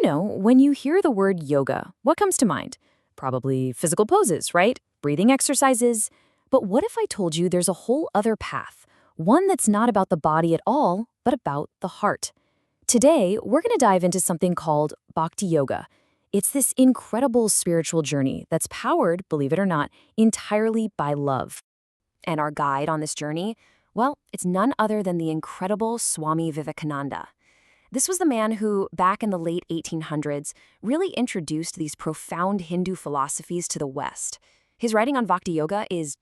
When you hear the word yoga, what comes to mind? Probably physical poses, right? Breathing exercises. But what if I told you there's a whole other path? One that's not about the body at all, but about the heart. Today, we're going to dive into something called Bhakti Yoga. It's this incredible spiritual journey that's powered, believe it or not, entirely by love. And our guide on this journey, well, it's none other than the incredible Swami Vivekananda. This was the man who, back in the late 1800s, really introduced these profound Hindu philosophies to the West. His writing on Bhakti Yoga is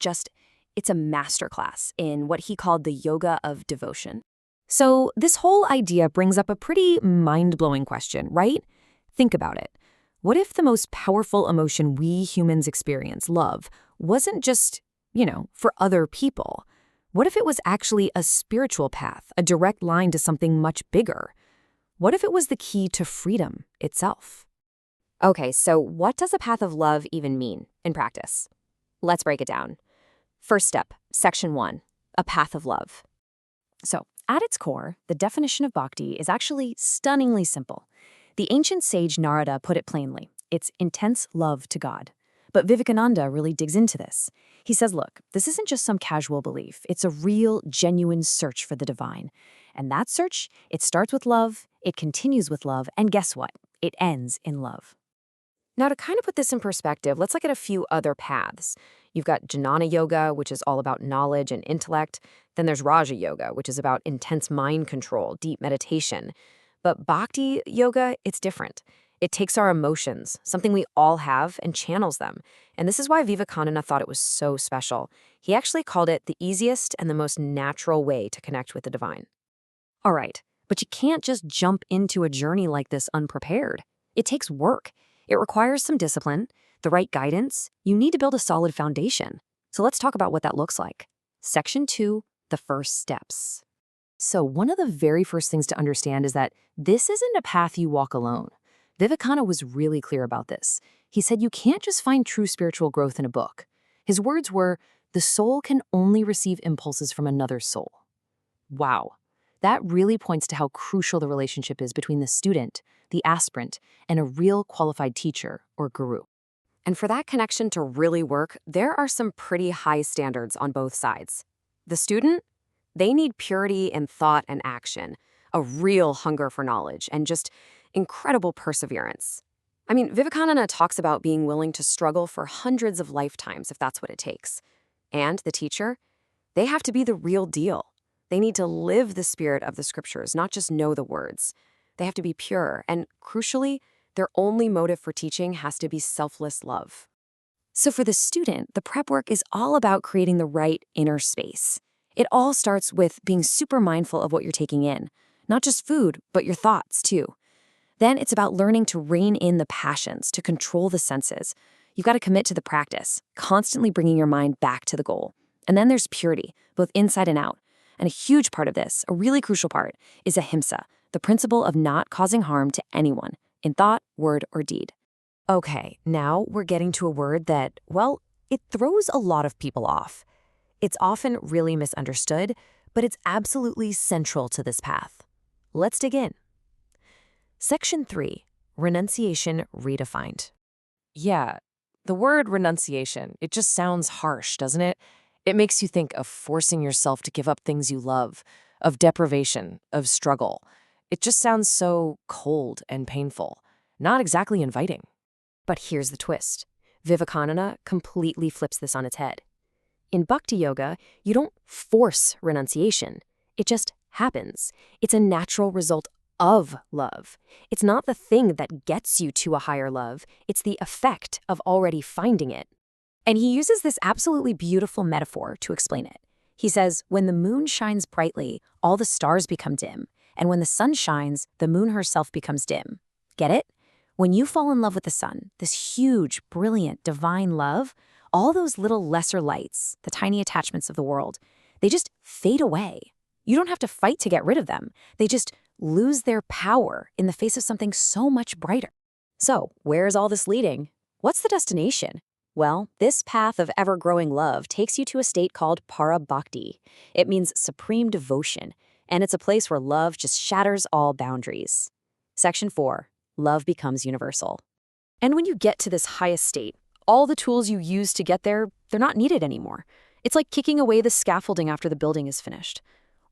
it's a masterclass in what he called the yoga of devotion. So this whole idea brings up a pretty mind-blowing question, right? Think about it. What if the most powerful emotion we humans experience, love, wasn't just, for other people? What if it was actually a spiritual path, a direct line to something much bigger? What if it was the key to freedom itself? Okay, so what does a path of love even mean in practice? Let's break it down. First step, section 1, a path of love. So, at its core, the definition of bhakti is actually stunningly simple. The ancient sage Narada put it plainly. It's intense love to God. But Vivekananda really digs into this. He says, look, this isn't just some casual belief. It's a real, genuine search for the divine. And that search, it starts with love, it continues with love, and guess what? It ends in love. Now, to kind of put this in perspective, let's look at a few other paths. You've got Jnana Yoga, which is all about knowledge and intellect. Then there's Raja Yoga, which is about intense mind control, deep meditation. But Bhakti Yoga, it's different. It takes our emotions, something we all have, and channels them. And this is why Vivekananda thought it was so special. He actually called it the easiest and the most natural way to connect with the divine. All right, but you can't just jump into a journey like this unprepared. It takes work. It requires some discipline, the right guidance. You need to build a solid foundation. So let's talk about what that looks like. Section 2, the first steps. So one of the very first things to understand is that this isn't a path you walk alone. Vivekananda was really clear about this. He said you can't just find true spiritual growth in a book. His words were, the soul can only receive impulses from another soul. Wow. That really points to how crucial the relationship is between the student, the aspirant, and a real qualified teacher or guru. And for that connection to really work, there are some pretty high standards on both sides. The student, they need purity in thought and action, a real hunger for knowledge, and just incredible perseverance. I mean, Vivekananda talks about being willing to struggle for hundreds of lifetimes if that's what it takes. And the teacher, they have to be the real deal. They need to live the spirit of the scriptures, not just know the words. They have to be pure, and crucially, their only motive for teaching has to be selfless love. So for the student, the prep work is all about creating the right inner space. It all starts with being super mindful of what you're taking in, not just food, but your thoughts too. Then it's about learning to rein in the passions, to control the senses. You've got to commit to the practice, constantly bringing your mind back to the goal. And then there's purity, both inside and out. And a huge part of this, a really crucial part, is ahimsa, the principle of not causing harm to anyone, in thought, word, or deed. Okay, now we're getting to a word that, well, it throws a lot of people off. It's often really misunderstood, but it's absolutely central to this path. Let's dig in. Section 3, Renunciation Redefined. Yeah, the word renunciation, it just sounds harsh, doesn't it? It makes you think of forcing yourself to give up things you love, of deprivation, of struggle. It just sounds so cold and painful, not exactly inviting. But here's the twist. Vivekananda completely flips this on its head. In Bhakti Yoga, you don't force renunciation. It just happens. It's a natural result of love. It's not the thing that gets you to a higher love. It's the effect of already finding it. And he uses this absolutely beautiful metaphor to explain it. He says, when the moon shines brightly, all the stars become dim. And when the sun shines, the moon herself becomes dim. Get it? When you fall in love with the sun, this huge, brilliant, divine love, all those little lesser lights, the tiny attachments of the world, they just fade away. You don't have to fight to get rid of them. They just lose their power in the face of something so much brighter. So, where's all this leading? What's the destination? Well, this path of ever-growing love takes you to a state called para bhakti. It means supreme devotion, and it's a place where love just shatters all boundaries. Section 4, love becomes universal. And when you get to this highest state, all the tools you used to get there, they're not needed anymore. It's like kicking away the scaffolding after the building is finished.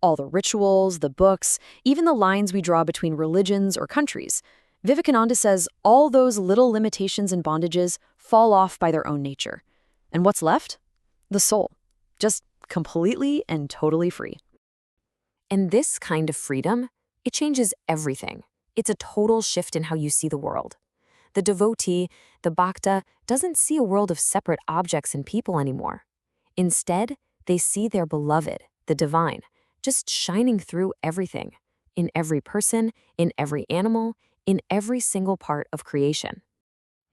All the rituals, the books, even the lines we draw between religions or countries. Vivekananda says all those little limitations and bondages fall off by their own nature. And what's left? The soul. Just completely and totally free. And this kind of freedom, it changes everything. It's a total shift in how you see the world. The devotee, the bhakta, doesn't see a world of separate objects and people anymore. Instead, they see their beloved, the divine, just shining through everything, in every person, in every animal, in every single part of creation.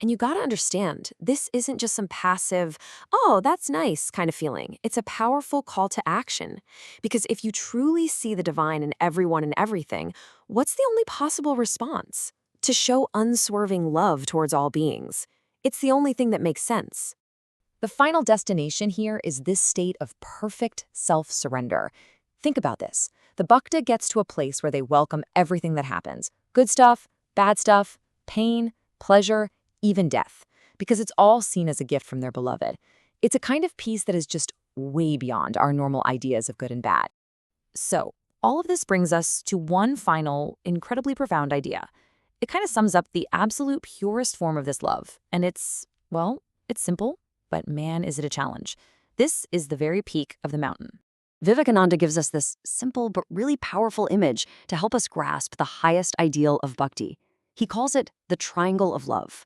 And you gotta understand, this isn't just some passive, oh, that's nice kind of feeling. It's a powerful call to action. Because if you truly see the divine in everyone and everything, what's the only possible response? To show unswerving love towards all beings. It's the only thing that makes sense. The final destination here is this state of perfect self-surrender. Think about this. The bhakta gets to a place where they welcome everything that happens. Good stuff, bad stuff, pain, pleasure, even death, because it's all seen as a gift from their beloved. It's a kind of peace that is just way beyond our normal ideas of good and bad. So, all of this brings us to one final, incredibly profound idea. It kind of sums up the absolute purest form of this love, and it's simple, but man, is it a challenge. This is the very peak of the mountain. Vivekananda gives us this simple but really powerful image to help us grasp the highest ideal of bhakti. He calls it the triangle of love.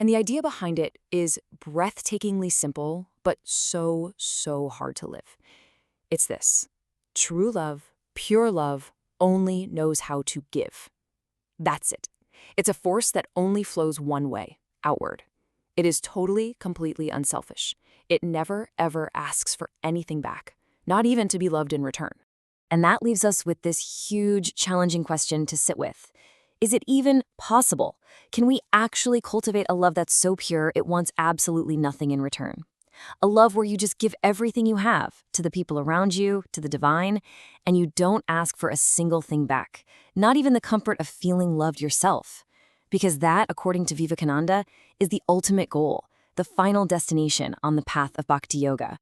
And the idea behind it is breathtakingly simple, but so hard to live. It's this: true love, pure love, only knows how to give. That's it. It's a force that only flows one way, outward. It is totally, completely unselfish. It never, ever asks for anything back, not even to be loved in return. And that leaves us with this huge, challenging question to sit with. Is it even possible? Can we actually cultivate a love that's so pure it wants absolutely nothing in return? A love where you just give everything you have to the people around you, to the divine, and you don't ask for a single thing back, not even the comfort of feeling loved yourself. Because that, according to Vivekananda, is the ultimate goal, the final destination on the path of Bhakti Yoga.